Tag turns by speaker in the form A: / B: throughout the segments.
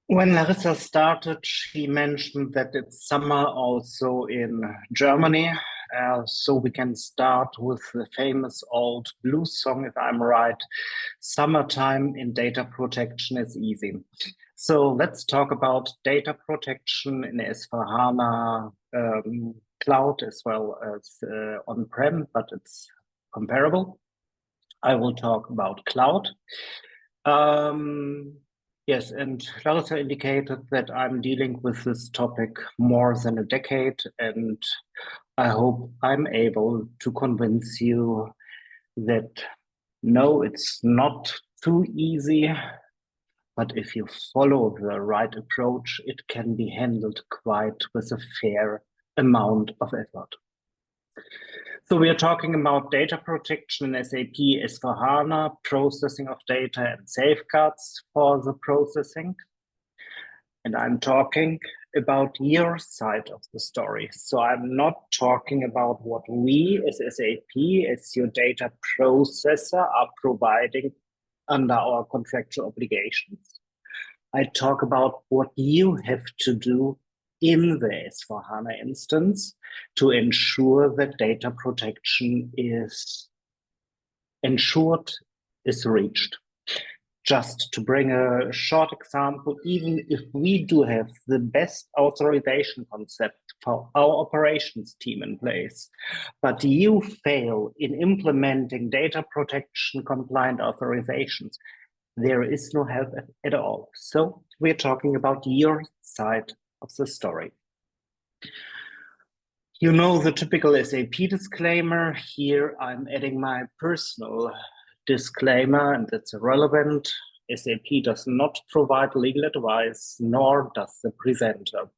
A: When Larissa started, she mentioned that it's summer also in Germany. So we can start with the famous old blues song, if I'm right. Summertime in data protection is easy. So let's talk about data protection in S/4HANA cloud as well as on-prem, but it's comparable. I will talk about cloud. Yes, and Larissa indicated that I'm dealing with this topic more than a decade, and I hope I'm able to convince you that no, it's not too easy, but if you follow the right approach, it can be handled quite with a fair amount of effort. So we are talking about data protection in SAP S/4HANA, processing of data and safeguards for the processing. And I'm talking about your side of the story. So I'm not talking about what we as SAP, as your data processor, are providing under our contractual obligations. I talk about what you have to do in the S/4HANA instance to ensure that data protection is ensured, is reached. Just to bring a short example, even if we do have the best authorization concept for our operations team in place, but you fail in implementing data protection compliant authorizations, there is no help at all. So we're talking about your side of the story. You know the typical SAP disclaimer. Here I'm adding my personal disclaimer, and that's relevant. SAP does not provide legal advice, nor does the presenter.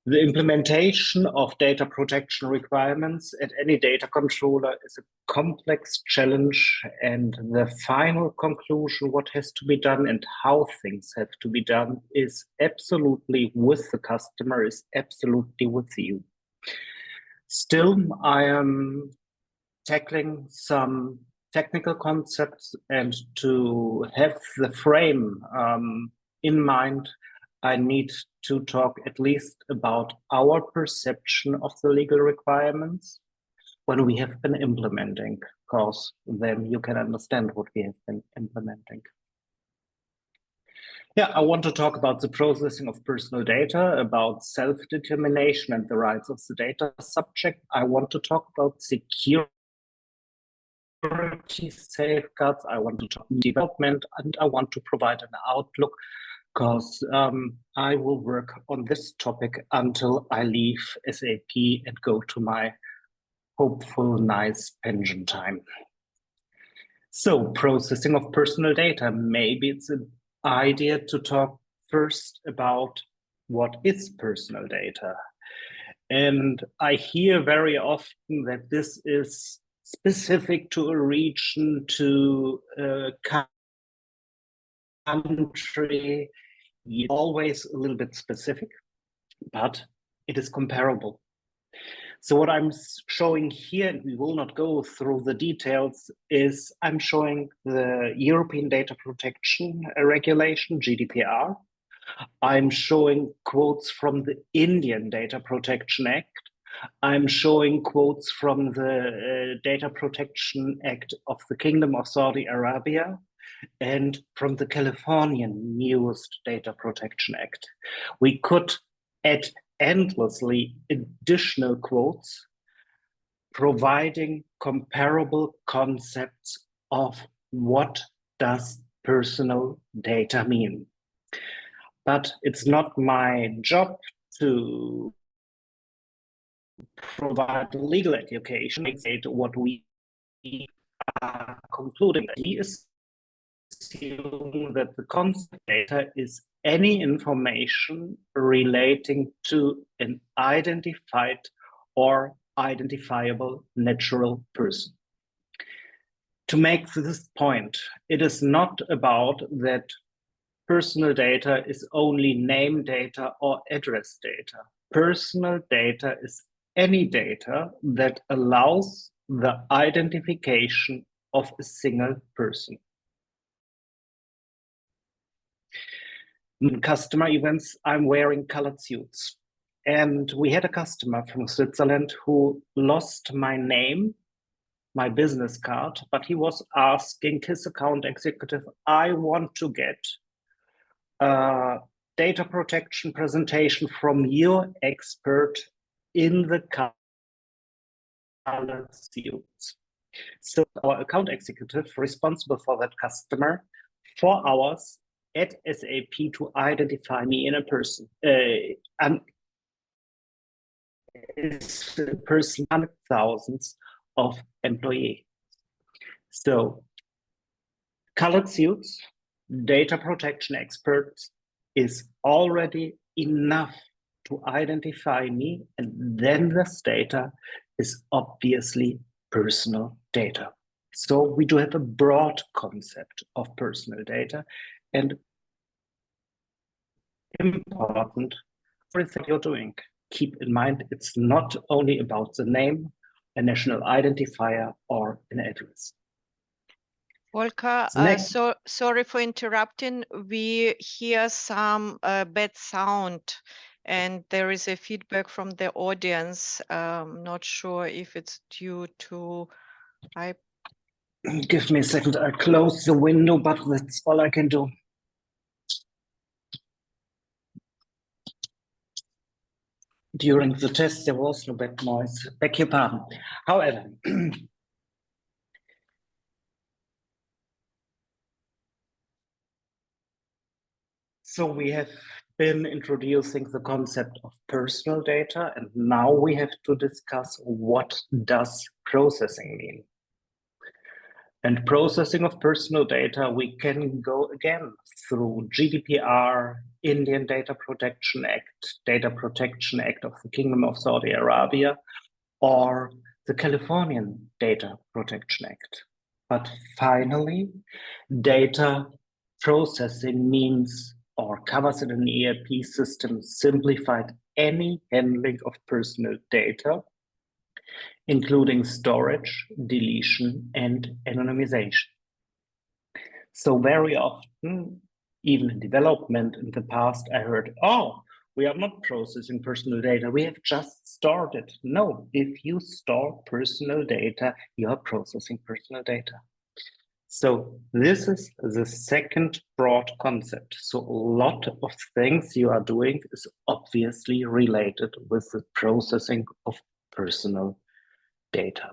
A: The implementation of data protection requirements at any data controller is a complex challenge, and the final conclusion, what has to be done and how things have to be done, is absolutely with the customer, is absolutely with you. Still, I am tackling some technical concepts, and to have the frame in mind, I need to talk at least about our perception of the legal requirements when we have been implementing, because then you can understand what we have been implementing. Yeah, I want to talk about the processing of personal data, about self-determination and the rights of the data subject. I want to talk about security safeguards. I want to talk development, and I want to provide an outlook, because I will work on this topic until I leave SAP and go to my hopeful, nice pension time. So, processing of personal data. Maybe it's an idea to talk first about what is personal data. And I hear very often that this is specific to a region, to a country, always a little bit specific, but it is comparable. So what I'm showing here, and we will not go through the details, is I'm showing the European Data Protection Regulation, GDPR. I'm showing quotes from the Indian Data Protection Act. I'm showing quotes from the Data Protection Act of the Kingdom of Saudi Arabia and from the Californian newest Data Protection Act. We could add endlessly additional quotes providing comparable concepts of what does personal data mean. But it's not my job to provide legal education. It's what we are concluding. We assume that the concept data is any information relating to an identified or identifiable natural person. To make this point, it is not about that personal data is only name data or address data. Personal data is any data that allows the identification of a single person. customer events, I'm wearing colored suits. And we had a customer from Switzerland who lost my name, my business card, but he was asking his account executive, I want to get a data protection presentation from your expert in the colored suits. So our account executive responsible for that customer 4 hours at SAP to identify me in a person. Is a person, thousands of employees. So colored suits, data protection experts is already enough to identify me, and then this data is obviously personal data. So we do have a broad concept of personal data, and important for everything you're doing. Keep in mind, it's not only about the name, a national identifier, or an address.
B: Volker, sorry for interrupting. We hear some bad sound, and there is a feedback from the audience. Not sure if it's due to.
A: Give me a second. I close the window, but that's all I can do. During the test, there was no bad noise. Beg your pardon. However, so we have been introducing the concept of personal data, and now we have to discuss what does processing mean. And processing of personal data, we can go again through GDPR, Indian Data Protection Act of the Kingdom of Saudi Arabia, or the Californian Data Protection Act. But finally, data processing means or covers in an ERP system simplified any handling of personal data, including storage, deletion, and anonymization. So very often, even in development in the past, I heard, oh, we are not processing personal data. We have just stored it. No, if you store personal data, you are processing personal data. So this is the second broad concept. So a lot of things you are doing is obviously related with the processing of personal data.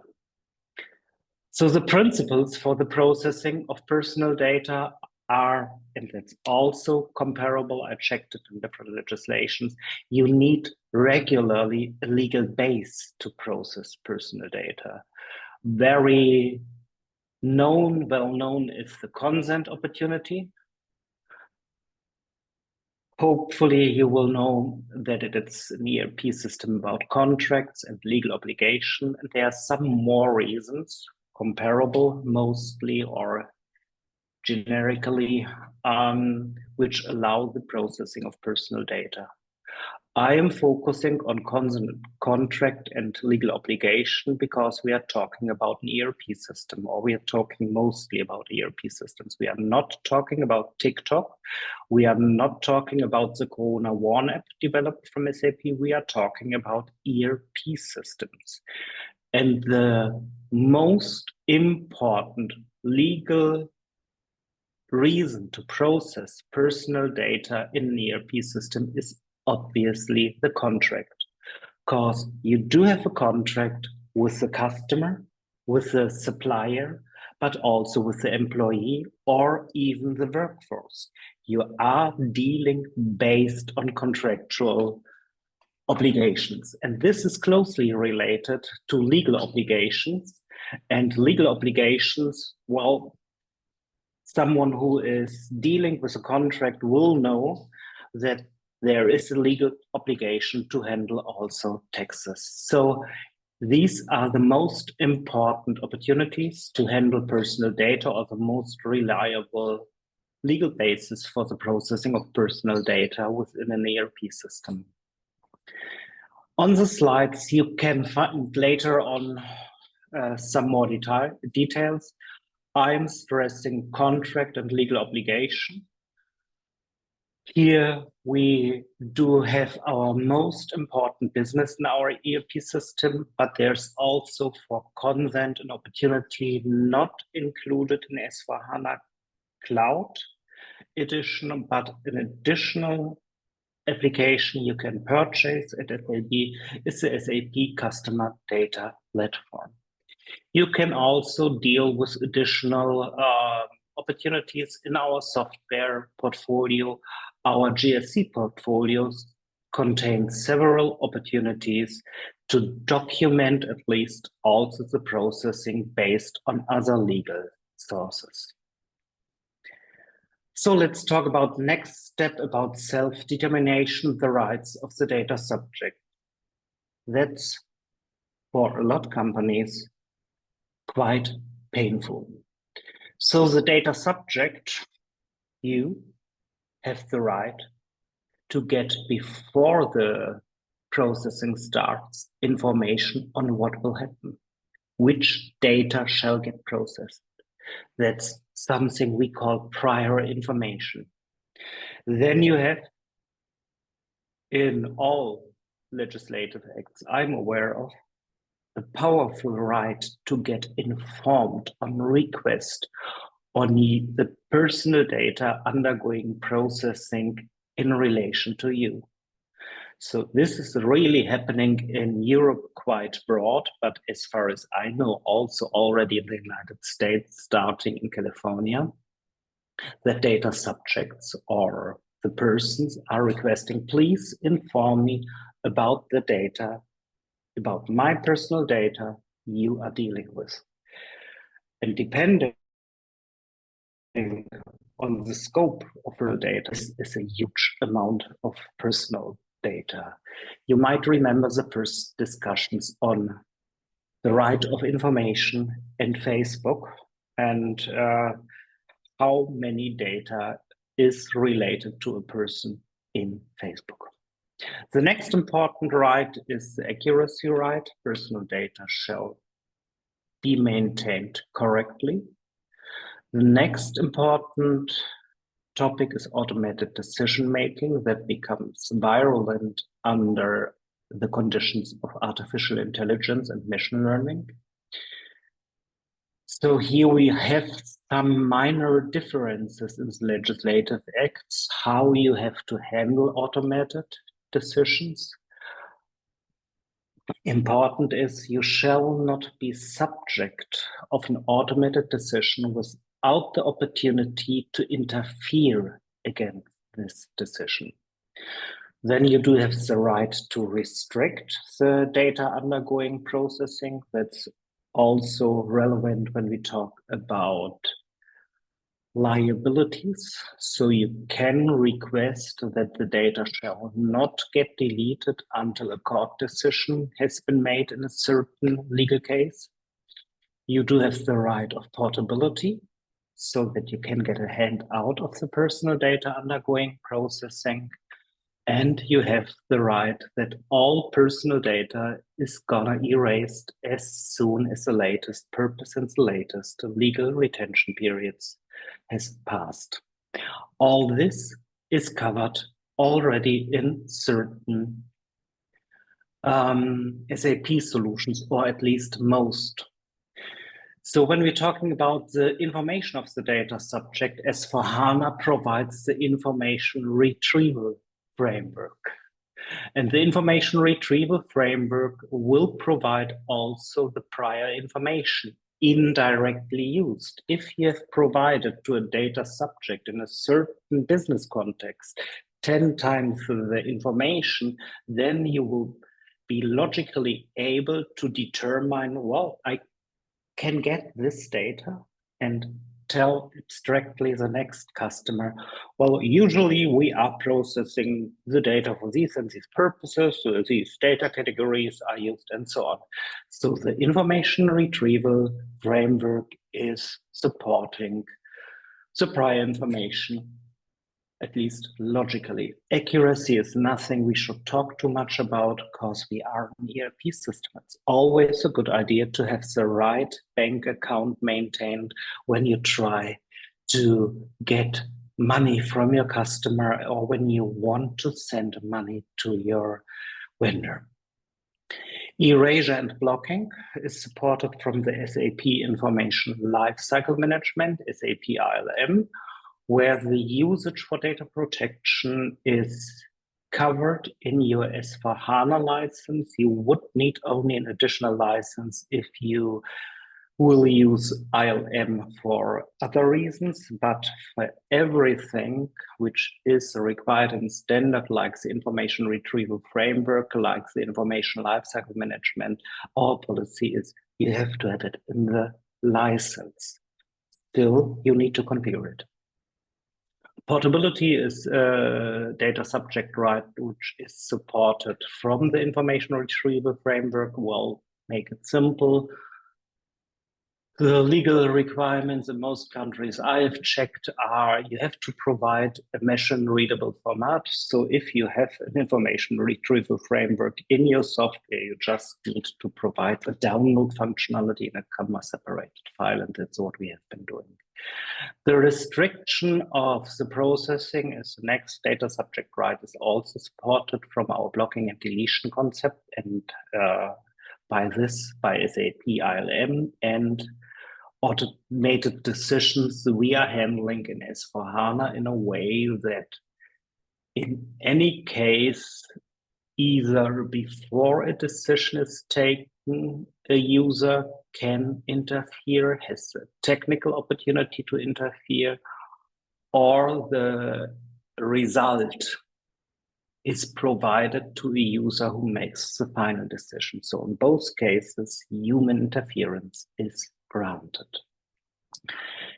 A: So the principles for the processing of personal data are, and that's also comparable, I checked it in different legislations, you need regularly a legal base to process personal data. Very well known is the consent opportunity. Hopefully you will know that it's an ERP system about contracts and legal obligation, and there are some more reasons, comparable mostly or generically, which allow the processing of personal data. I am focusing on consent, contract, and legal obligation because we are talking about an ERP system, or we are talking mostly about ERP systems. We are not talking about TikTok. We are not talking about the Corona Warn app developed from SAP. We are talking about ERP systems. And the most important legal reason to process personal data in an ERP system is obviously the contract, because you do have a contract with the customer, with the supplier, but also with the employee or even the workforce. You are dealing based on contractual obligations, and this is closely related to legal obligations. And legal obligations, well, someone who is dealing with a contract will know that there is a legal obligation to handle also taxes. So these are the most important opportunities to handle personal data, or the most reliable legal basis for the processing of personal data within an ERP system. On the slides, you can find later on some more details. I'm stressing contract and legal obligation. Here we do have our most important business in our ERP system, but there's also for consent an opportunity not included in S/4HANA Cloud Edition, but an additional application you can purchase at SAP is the SAP Customer Data Platform. You can also deal with additional opportunities in our software portfolio. Our GSC portfolios contain several opportunities to document at least also the processing based on other legal sources. So let's talk about the next step about self-determination, the rights of the data subject. That's for a lot of companies quite painful. So the data subject, you have the right to get before the processing starts information on what will happen, which data shall get processed. That's something we call prior information. Then you have in all legislative acts I'm aware of a powerful right to get informed on request on the personal data undergoing processing in relation to you. So this is really happening in Europe quite broad, but as far as I know, also already in the United States, starting in California, the data subjects or the persons are requesting, please inform me about the data, about my personal data you are dealing with. And depending on the scope of the data is a huge amount of personal data. You might remember the first discussions on the right of information in Facebook and how many data is related to a person in Facebook. The next important right is the accuracy right. Personal data shall be maintained correctly. The next important topic is automated decision-making that becomes virulent under the conditions of artificial intelligence and machine learning. So here we have some minor differences in the legislative acts, how you have to handle automated decisions. Important is you shall not be subject of an automated decision without the opportunity to interfere against this decision. Then you do have the right to restrict the data undergoing processing. That's also relevant when we talk about liabilities. So you can request that the data shall not get deleted until a court decision has been made in a certain legal case. You do have the right of portability so that you can get a hand out of the personal data undergoing processing. And you have the right that all personal data is gonna erased as soon as the latest purpose and the latest legal retention periods has passed. All this is covered already in certain SAP solutions, or at least most. So when we're talking about the information of the data subject, S/4HANA provides the information retrieval framework. And the information retrieval framework will provide also the prior information indirectly used. If you have provided to a data subject in a certain business context 10 times the information, then you will be logically able to determine, well, I can get this data and tell abstractly the next customer, well, usually we are processing the data for these and these purposes, so these data categories are used and so on. So the information retrieval framework is supporting the prior information, at least logically. Accuracy is nothing we should talk too much about because we are an ERP system. It's always a good idea to have the right bank account maintained when you try to get money from your customer or when you want to send money to your vendor. Erasure and blocking is supported from the SAP Information Lifecycle Management, SAP ILM, where the usage for data protection is covered in your S/4HANA license. You would need only an additional license if you will use ILM for other reasons, but for everything which is required in standard, like the information retrieval framework, like the information lifecycle management, our policy is you have to have it in the license. Still, you need to configure it. Portability is a data subject right which is supported from the information retrieval framework. Well, make it simple. The legal requirements in most countries I have checked are you have to provide a machine readable format. So if you have an information retrieval framework in your software, you just need to provide a download functionality in a comma separated file, and that's what we have been doing. The restriction of the processing as the next data subject right is also supported from our blocking and deletion concept, and by SAP ILM, and automated decisions we are handling in S/4HANA in a way that in any case, either before a decision is taken, a user can interfere, has a technical opportunity to interfere, or the result is provided to the user who makes the final decision. So in both cases, human interference is granted.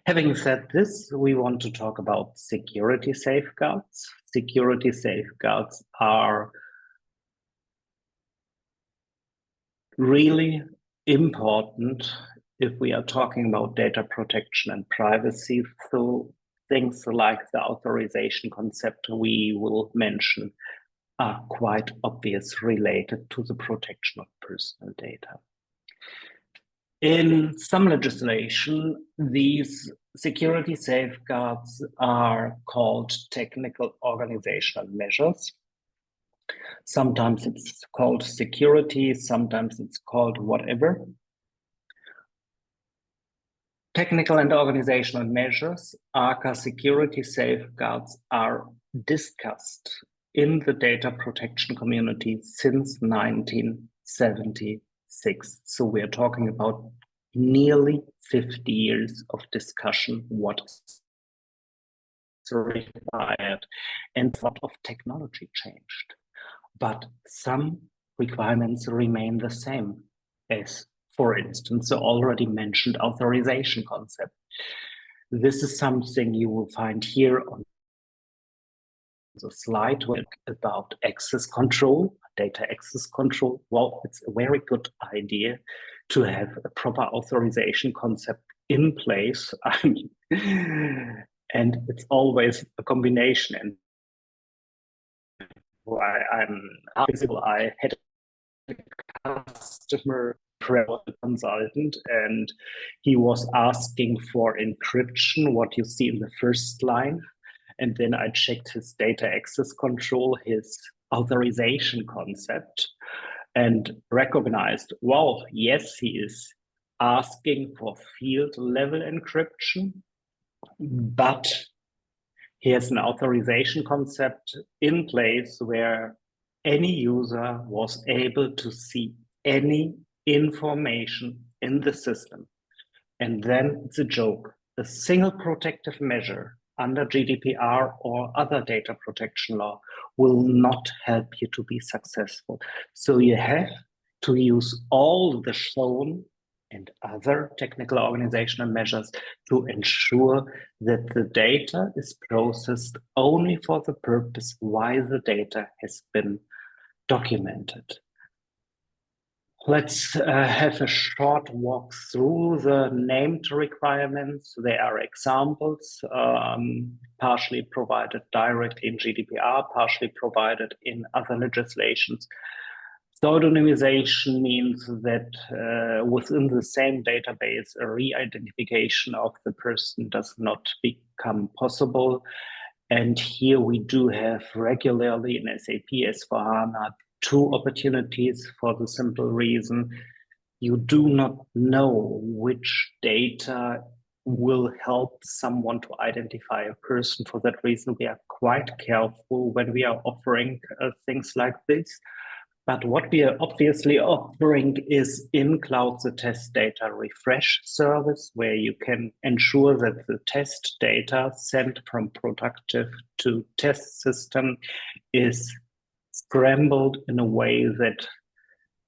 A: Having said this, we want to talk about security safeguards. Security safeguards are really important if we are talking about data protection and privacy. So things like the authorization concept we will mention are quite obvious related to the protection of personal data. In some legislation, these security safeguards are called technical organizational measures. Sometimes it's called security, sometimes it's called whatever. Technical and organizational measures, aka security safeguards, are discussed in the data protection community since 1976. So we're talking about nearly 50 years of discussion, what is required and what of technology changed. But some requirements remain the same, as, for instance, the already mentioned authorization concept. This is something you will find here on the slide about access control, data access control. Well, it's a very good idea to have a proper authorization concept in place. And it's always a combination. And I had a customer consultant, and he was asking for encryption, what you see in the first line. And then I checked his data access control, his authorization concept, and recognized, well, yes, he is asking for field level encryption, but he has an authorization concept in place where any user was able to see any information in the system. And then it's a joke. A single protective measure under GDPR or other data protection law will not help you to be successful. So you have to use all the shown and other technical organizational measures to ensure that the data is processed only for the purpose why the data has been documented. Let's have a short walk through the named requirements. There are examples, partially provided directly in GDPR, partially provided in other legislations. Pseudonymization means that within the same database, a re-identification of the person does not become possible. And here we do have regularly in SAP S/4HANA 2 opportunities for the simple reason you do not know which data will help someone to identify a person. For that reason, we are quite careful when we are offering things like this. But what we are obviously offering is in cloud the test data refresh service, where you can ensure that the test data sent from productive to test system is scrambled in a way that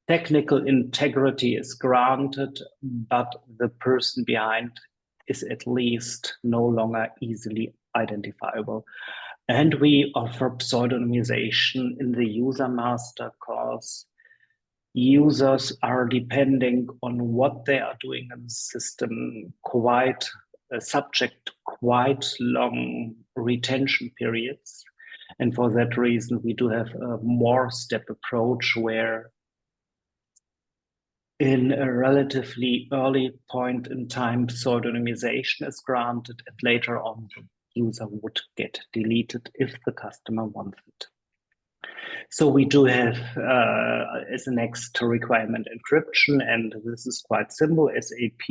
A: technical integrity is granted, but the person behind is at least no longer easily identifiable. And we offer pseudonymization in the user master course. Users are, depending on what they are doing in the system, quite subject to quite long retention periods. And for that reason, we do have a more step approach where in a relatively early point in time, pseudonymization is granted, and later on, the user would get deleted if the customer wants it. So we do have, as the next requirement, encryption, and this is quite simple. SAP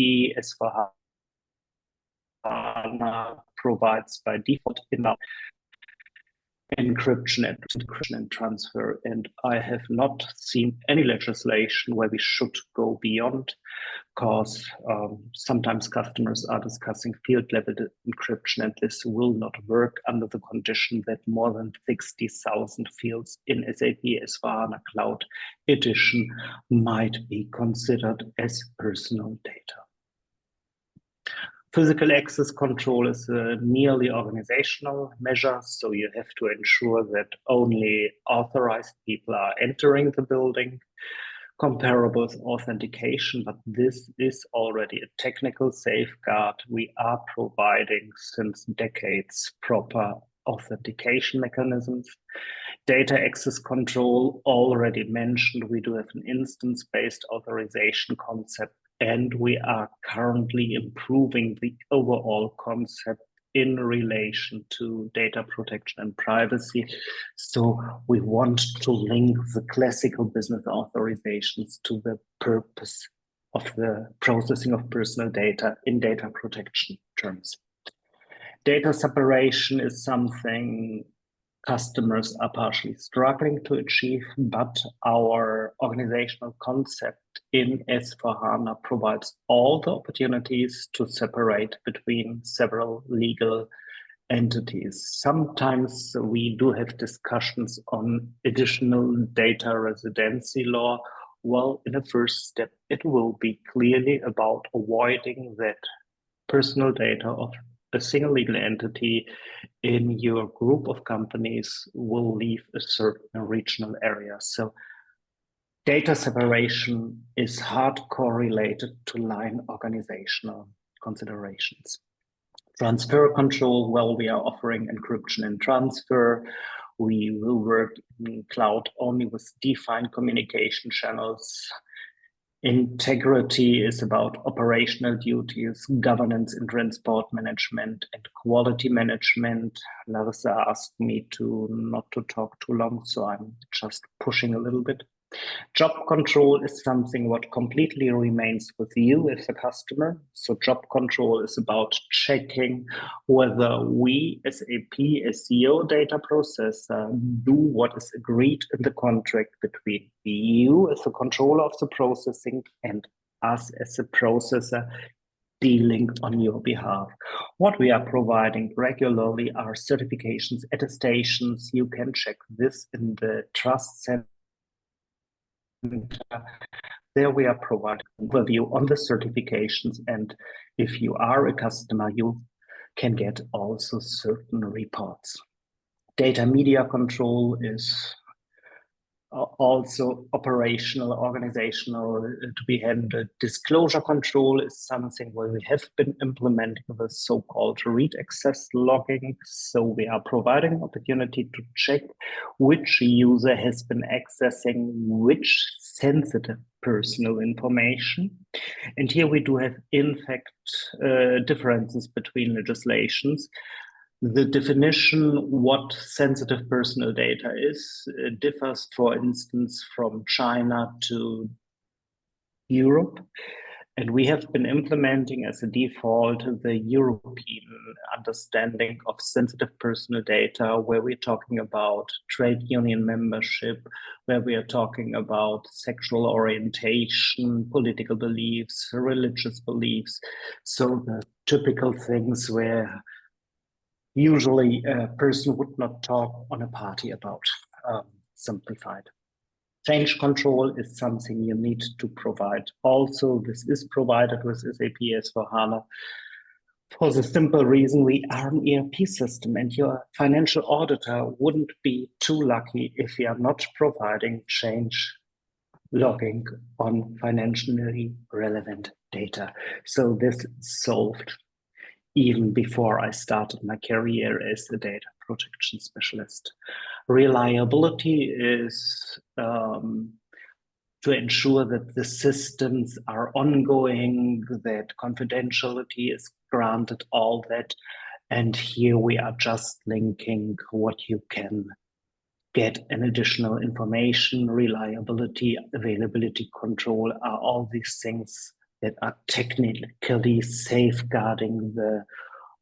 A: S/4HANA provides by default enough encryption and transfer, and I have not seen any legislation where we should go beyond, because sometimes customers are discussing field level encryption, and this will not work under the condition that more than 60,000 fields in SAP S/4HANA Cloud Edition might be considered as personal data. Physical access control is a merely organizational measure, so you have to ensure that only authorized people are entering the building. Comparable with authentication, but this is already a technical safeguard. We are providing since decades proper authentication mechanisms. Data access control, already mentioned, we do have an instance-based authorization concept, and we are currently improving the overall concept in relation to data protection and privacy. So we want to link the classical business authorizations to the purpose of the processing of personal data in data protection terms. Data separation is something customers are partially struggling to achieve, but our organizational concept in S/4HANA provides all the opportunities to separate between several legal entities. Sometimes we do have discussions on additional data residency law. Well, in a first step, it will be clearly about avoiding that personal data of a single legal entity in your group of companies will leave a certain regional area. So data separation is hardcore related to line organizational considerations. Transfer control, well, we are offering encryption and transfer. We will work in cloud only with defined communication channels. Integrity is about operational duties, governance and transport management, and quality management. Larissa asked me not to talk too long, so I'm just pushing a little bit. Job control is something what completely remains with you as a customer. So job control is about checking whether we, SAP, as CEO data processor, do what is agreed in the contract between you as the controller of the processing and us as a processor dealing on your behalf. What we are providing regularly are certifications, attestations. You can check this in the Trust Center. There we are providing an overview on the certifications, and if you are a customer, you can get also certain reports. Data media control is also operational, organizational to be handled. Disclosure control is something where we have been implementing the so-called read access logging. So we are providing opportunity to check which user has been accessing which sensitive personal information. And here we do have, in fact, differences between legislations. The definition what sensitive personal data is differs, for instance, from China to Europe. And we have been implementing as a default the European understanding of sensitive personal data, where we're talking about trade union membership, where we are talking about sexual orientation, political beliefs, religious beliefs. So the typical things where usually a person would not talk on a party about, simplified. Change control is something you need to provide. Also, this is provided with SAP S/4HANA for the simple reason we are an ERP system, and your financial auditor wouldn't be too lucky if you are not providing change logging on financially relevant data. So this is solved even before I started my career as a data protection specialist. Reliability is to ensure that the systems are ongoing, that confidentiality is granted, all that. And here we are just linking what you can get an additional information, reliability, availability control are all these things that are technically safeguarding the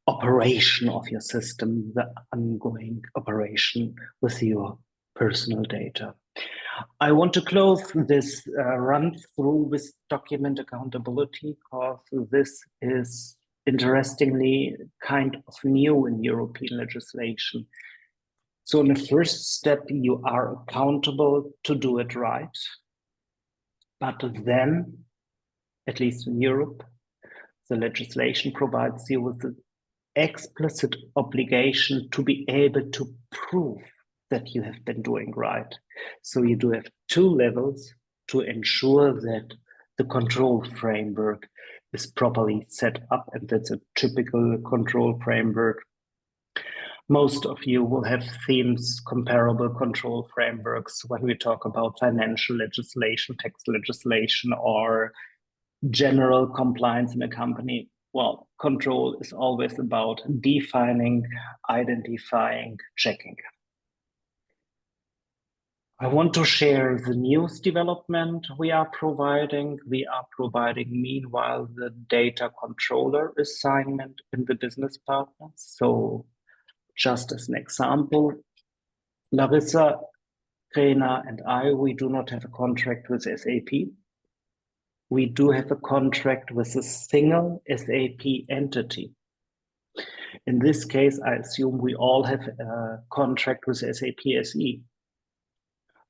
A: operation of your system, the ongoing operation with your personal data. I want to close this run through with document accountability, because this is interestingly kind of new in European legislation. So in the first step, you are accountable to do it right. But then, at least in Europe, the legislation provides you with the explicit obligation to be able to prove that you have been doing right. So you do have two levels to ensure that the control framework is properly set up, and that's a typical control framework. Most of you will have themes, comparable control frameworks when we talk about financial legislation, tax legislation, or general compliance in a company. Well, control is always about defining, identifying, checking. I want to share the news development we are providing. We are providing, meanwhile, the data controller assignment in the business partners. So just as an example, Larissa, Rena, and I, we do not have a contract with SAP. We do have a contract with a single SAP entity. In this case, I assume we all have a contract with SAP SE.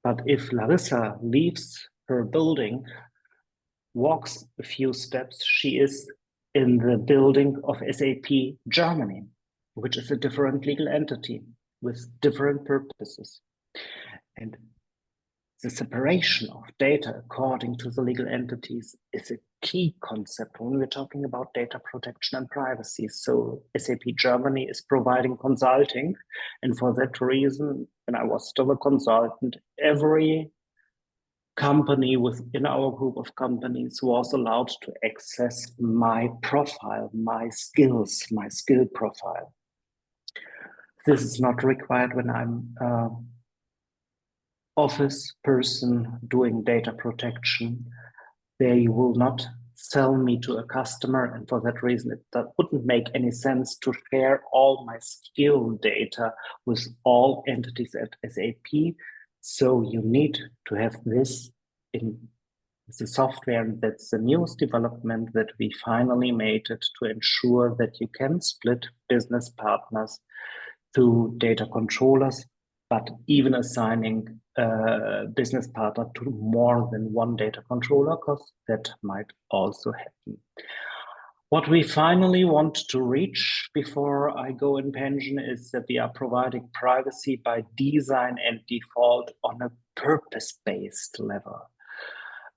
A: But if Larissa leaves her building, walks a few steps, she is in the building of SAP Germany, which is a different legal entity with different purposes. And the separation of data according to the legal entities is a key concept when we're talking about data protection and privacy. So SAP Germany is providing consulting. And for that reason, when I was still a consultant, every company within our group of companies was allowed to access my profile, my skills, my skill profile. This is not required when I'm office person doing data protection. They will not sell me to a customer, and for that reason that wouldn't make any sense to share all my skill data with all entities at SAP. So you need to have this in the software, and that's the newest development that we finally made it to ensure that you can split business partners to data controllers, but even assigning a business partner to more than one data controller, because that might also happen. What we finally want to reach before I go in pension is that we are providing privacy by design and default on a purpose-based level.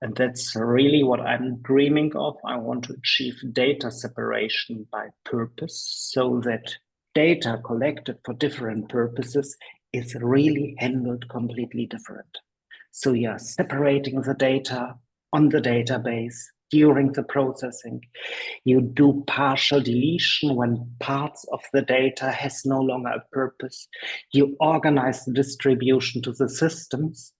A: And that's really what I'm dreaming of. I want to achieve data separation by purpose so that data collected for different purposes is really handled completely different. So you're separating the data on the database during the processing. You do partial deletion when parts of the data has no longer a purpose. You organize the distribution to the systems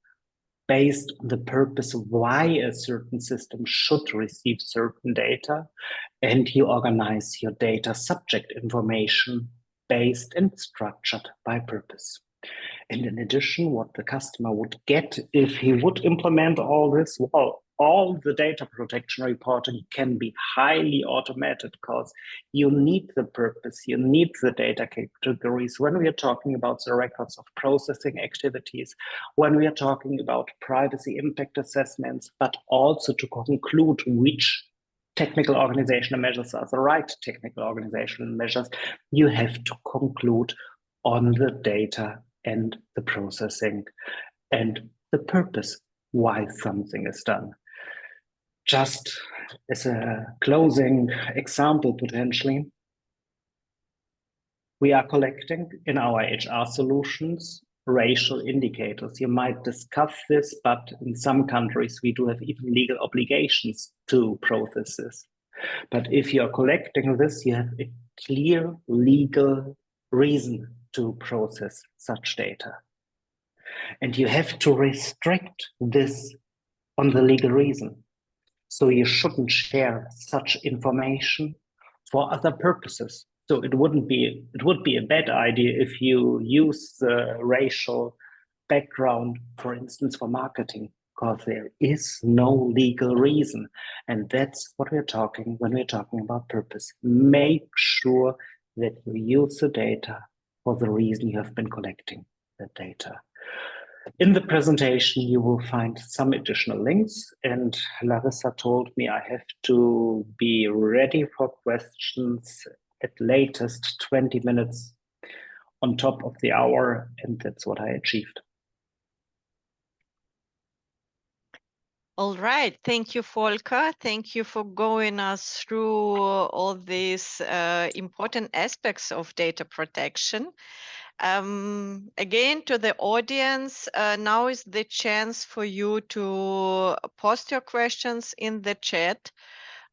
A: based on the purpose of why a certain system should receive certain data, and you organize your data subject information based and structured by purpose. And in addition, what the customer would get if he would implement all this, well, all the data protection reporting can be highly automated because you need the purpose, you need the data categories. When we are talking about the records of processing activities, when we are talking about privacy impact assessments, but also to conclude which technical organizational measures are the right technical organizational measures, you have to conclude on the data and the processing and the purpose why something is done. Just as a closing example, potentially, we are collecting in our HR solutions racial indicators. You might discuss this, but in some countries, we do have even legal obligations to process this. But if you are collecting this, you have a clear legal reason to process such data. And you have to restrict this on the legal reason. So you shouldn't share such information for other purposes. So it would be a bad idea if you use the racial background, for instance, for marketing, because there is no legal reason. And that's what we're talking when we're talking about purpose. Make sure that you use the data for the reason you have been collecting the data. In the presentation, you will find some additional links, and Larissa told me I have to be ready for questions at latest 20 minutes on top of the hour, and that's what I achieved.
B: All right, thank you, Volker. Thank you for going us through all these important aspects of data protection. Again, to the audience, now is the chance for you to post your questions in the chat.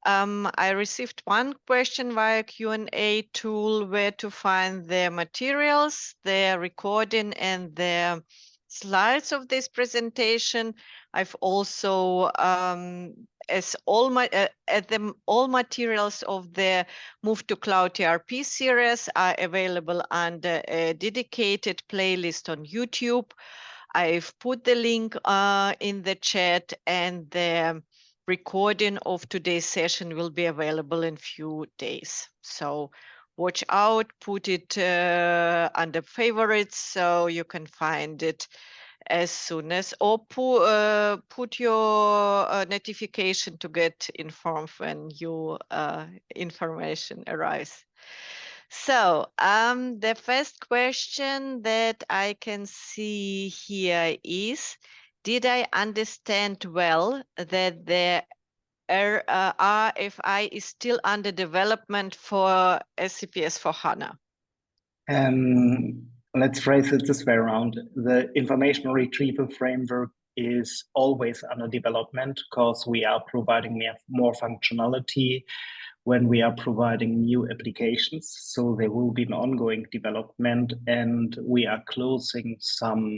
B: I received one question via Q&A tool where to find the materials, the recording, and the slides of this presentation. I've also, as all materials of the Move to Cloud ERP series are available under a dedicated playlist on YouTube. I've put the link in the chat, and the recording of today's session will be available in few days. So watch out, put it under favorites so you can find it as soon as, or put your notification to get informed when your information arrives. So the first question that I can see here is, did I understand well that the RFI is still under development for SAP S/4HANA?
A: Let's phrase it this way around. The information retrieval framework is always under development because we are providing more functionality when we are providing new applications. So there will be an ongoing development, and we are closing some,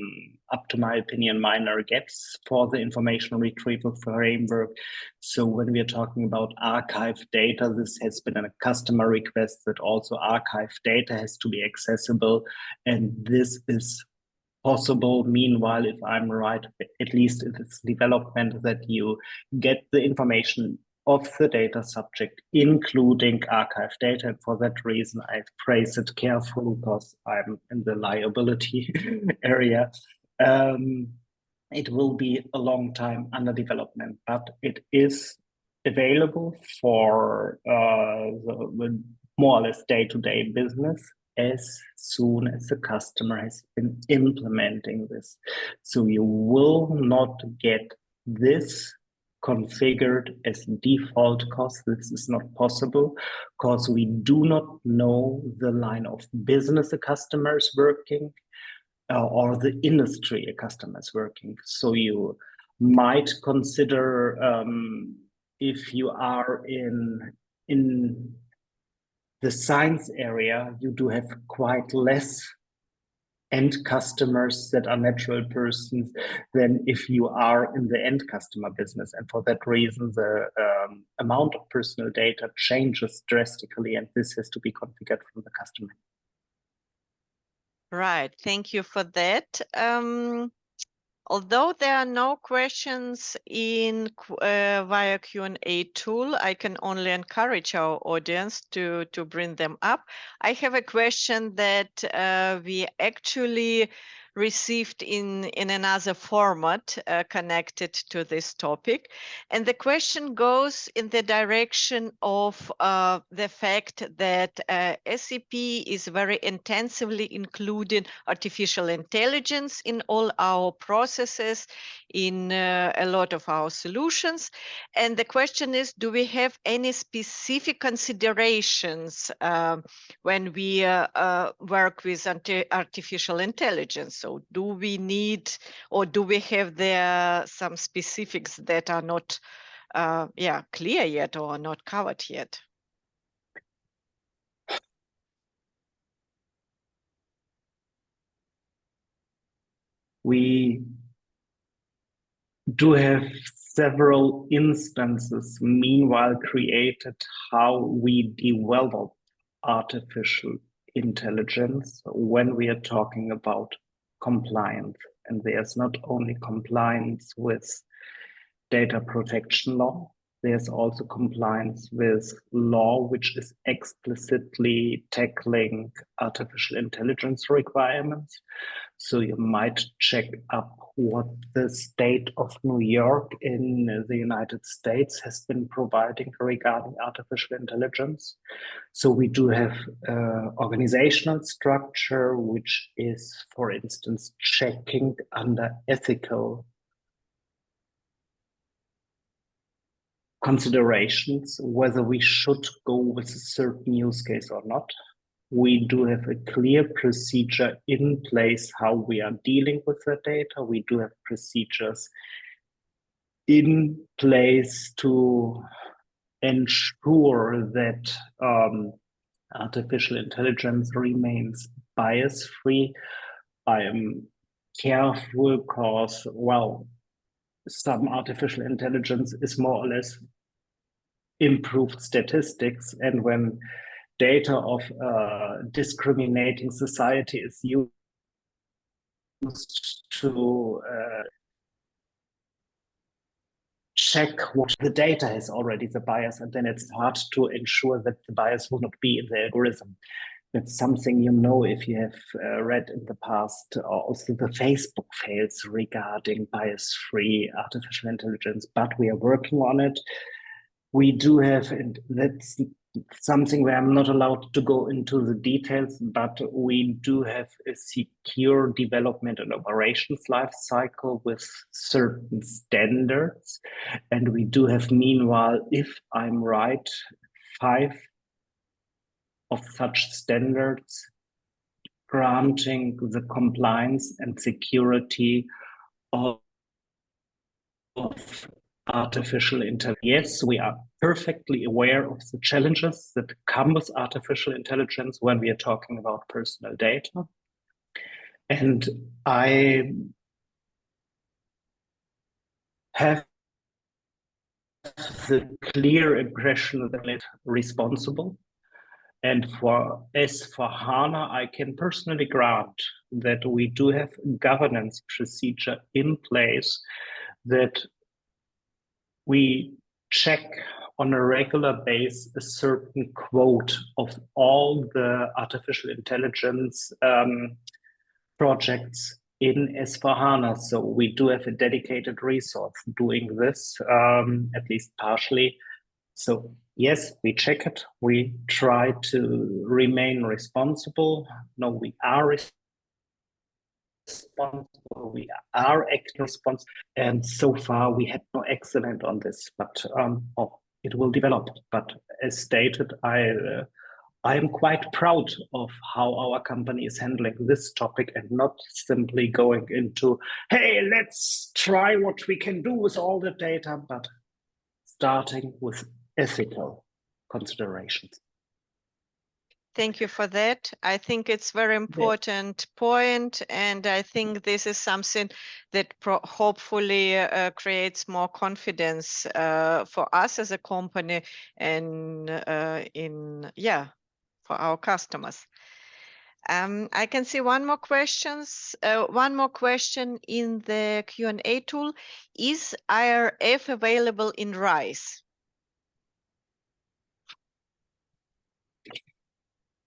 A: up to my opinion, minor gaps for the information retrieval framework. So when we are talking about archived data, this has been a customer request that also archived data has to be accessible. And this is possible. Meanwhile, if I'm right, at least in its development, that you get the information of the data subject, including archive data. And for that reason, I phrase it carefully because I'm in the liability area. It will be a long time under development, but it is available for the more or less day-to-day business. as soon as the customer has been implementing this. So you will not get this configured as default cost. This is not possible because we do not know the line of business a customer is working or the industry a customer is working. So you might consider if you are in the science area, you do have quite less end customers that are natural persons than if you are in the end customer business. And for that reason, the amount of personal data changes drastically, and this has to be configured from the customer.
B: Right, thank you for that. Although there are no questions in via Q&A tool, I can only encourage our audience to bring them up. I have a question that we actually received in another format connected to this topic. And the question goes in the direction of the fact that SAP is very intensively including artificial intelligence in all our processes, in a lot of our solutions. And the question is, do we have any specific considerations when we work with artificial intelligence? So do we need, or do we have there some specifics that are not clear yet or not covered yet?
A: We do have several instances meanwhile created how we develop artificial intelligence when we are talking about compliance. And there's not only compliance with data protection law, there's also compliance with law which is explicitly tackling artificial intelligence requirements. So you might check up what the state of New York in the United States has been providing regarding artificial intelligence. So we do have organizational structure, which is, for instance, checking under ethical considerations whether we should go with a certain use case or not. We do have a clear procedure in place how we are dealing with the data. We do have procedures in place to ensure that artificial intelligence remains bias-free. I am careful because, well, some artificial intelligence is more or less improved statistics, and when data of discriminating society is used to check what the data has already the bias, and then it's hard to ensure that the bias will not be in the algorithm. That's something you know if you have read in the past, also the Facebook fails regarding bias-free artificial intelligence, but we are working on it. We do have, and that's something where I'm not allowed to go into the details, but we do have a secure development and operations life cycle with certain standards. And we do have, meanwhile, if I'm right, 5 of such standards granting the compliance and security of artificial intelligence. Yes, we are perfectly aware of the challenges that come with artificial intelligence when we are talking about personal data. And I have the clear impression that it's responsible. And for S/4HANA, I can personally grant that we do have a governance procedure in place that we check on a regular basis a certain quote of all the artificial intelligence projects in S/4HANA. So we do have a dedicated resource doing this, at least partially. So yes, we check it. We try to remain responsible. No, we are responsible. We are acting responsible. And so far, we had no accident on this, but it will develop. But as stated, I am quite proud of how our company is handling this topic and not simply going into, hey, let's try what we can do with all the data, but starting with ethical considerations.
B: Thank you for that. I think it's very important point, and I think this is something that hopefully creates more confidence for us as a company and for our customers. I can see one more question in the Q&A tool. Is IRF available in RISE?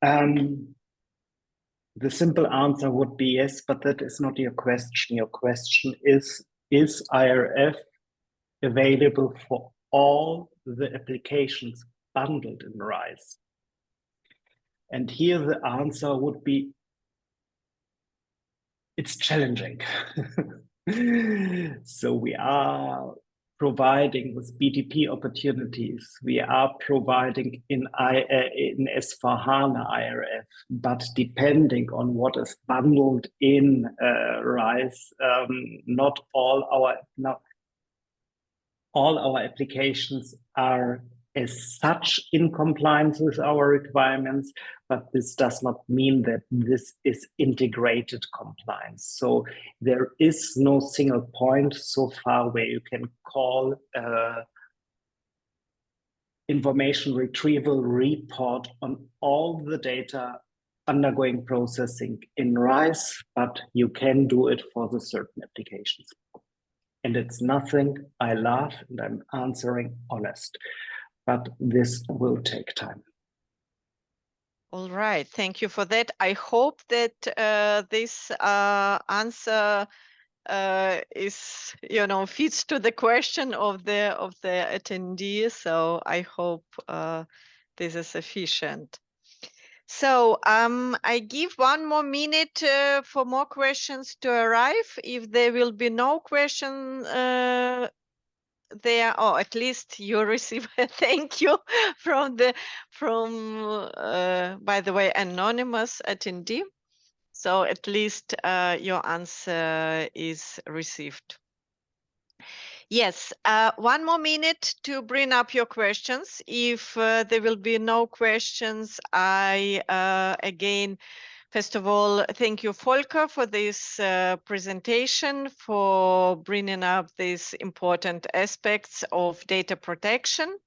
A: The simple answer would be yes, but that is not your question. Your question is IRF available for all the applications bundled in RISE? And here the answer would be, it's challenging. So we are providing with BTP opportunities. We are providing in S/4HANA IRF, but depending on what is bundled in RISE, not all our applications are as such in compliance with our requirements, but this does not mean that this is integrated compliance. So there is no single point so far where you can call information retrieval report on all the data undergoing processing in RISE, but you can do it for the certain applications. And it's nothing I love, and I'm answering honest, but this will take time.
B: All right, thank you for that. I hope that this answer is, fits to the question of the attendee. So I hope this is sufficient. So I give 1 more minute for more questions to arrive. If there will be no question there, or at least you receive a thank you from by the way, anonymous attendee. So at least your answer is received. Yes, 1 more minute to bring up your questions. If there will be no questions, I again, first of all, thank you, Volker, for this presentation, for bringing up these important aspects of data protection.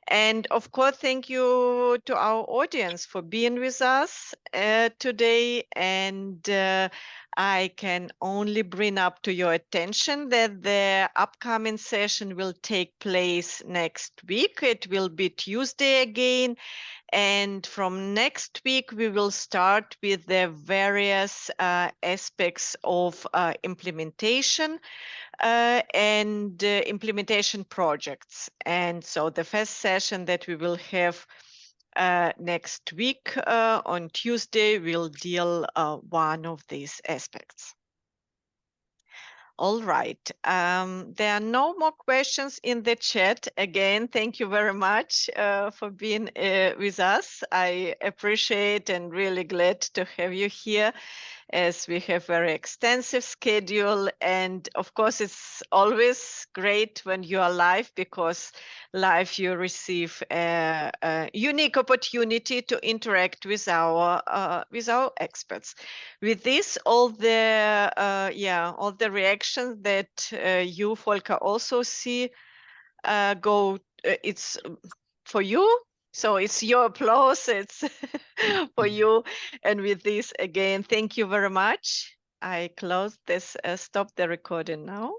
B: And of course, thank you to our audience for being with us today. And I can only bring up to your attention that the upcoming session will take place next week. It will be Tuesday again. And from next week, we will start with the various aspects of implementation and implementation projects. And so the first session that we will have next week on Tuesday will deal one of these aspects. All right. There are no more questions in the chat. Again, thank you very much for being with us. I appreciate and really glad to have you here, as we have very extensive schedule. And of course, it's always great when you are live, because live you receive a unique opportunity to interact with our experts. With this, all the reactions that you, Volker, also see it's for you. So it's your applause, it's for you. And with this, again, thank you very much. I close this, stop the recording now.